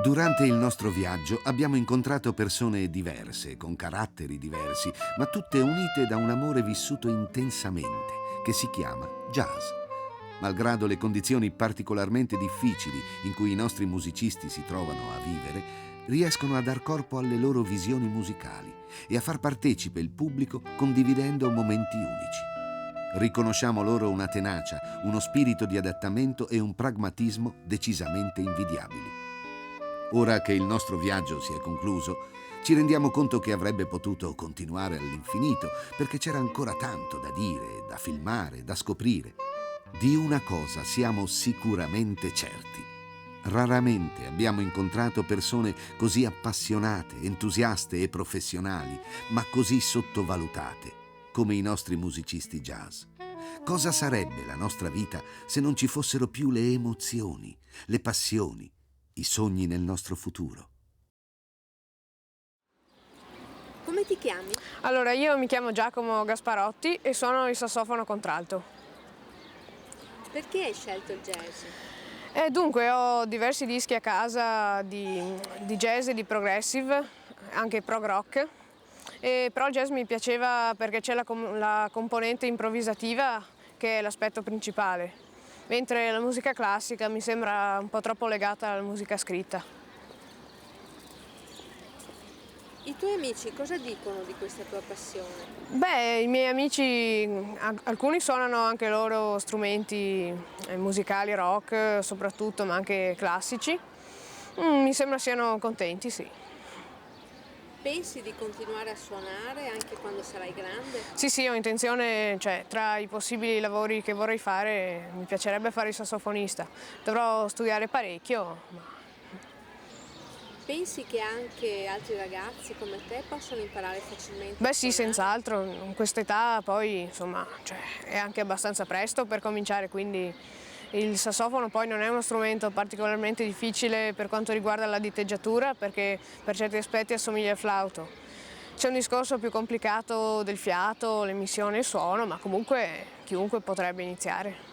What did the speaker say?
Durante il nostro viaggio abbiamo incontrato persone diverse, con caratteri diversi, ma tutte unite da un amore vissuto intensamente, che si chiama jazz. Malgrado le condizioni particolarmente difficili in cui i nostri musicisti si trovano a vivere, riescono a dar corpo alle loro visioni musicali e a far partecipe il pubblico condividendo momenti unici. Riconosciamo loro una tenacia, uno spirito di adattamento e un pragmatismo decisamente invidiabili. Ora che il nostro viaggio si è concluso, ci rendiamo conto che avrebbe potuto continuare all'infinito, perché c'era ancora tanto da dire, da filmare, da scoprire. Di una cosa siamo sicuramente certi. Raramente abbiamo incontrato persone così appassionate, entusiaste e professionali, ma così sottovalutate come i nostri musicisti jazz. Cosa sarebbe la nostra vita se non ci fossero più le emozioni, le passioni, i sogni nel nostro futuro? Come ti chiami? Allora, io mi chiamo Giacomo Gasparotti e suono il sassofono contralto. Perché hai scelto il jazz? Dunque, ho diversi dischi a casa di jazz e di progressive, anche prog rock, però il jazz mi piaceva perché c'è la componente improvvisativa che è l'aspetto principale, mentre la musica classica mi sembra un po' troppo legata alla musica scritta. I tuoi amici cosa dicono di questa tua passione? Beh, i miei amici, alcuni suonano anche loro strumenti musicali, rock soprattutto, ma anche classici. Mi sembra siano contenti, sì. Pensi di continuare a suonare anche quando sarai grande? Sì, ho intenzione, cioè tra i possibili lavori che vorrei fare, mi piacerebbe fare il sassofonista. Dovrò studiare parecchio, ma... Pensi che anche altri ragazzi come te possano imparare facilmente? Beh sì, senz'altro, in quest'età poi insomma è anche abbastanza presto per cominciare, quindi il sassofono poi non è uno strumento particolarmente difficile per quanto riguarda la diteggiatura, perché per certi aspetti assomiglia al flauto. C'è un discorso più complicato del fiato, l'emissione e il suono, ma comunque chiunque potrebbe iniziare.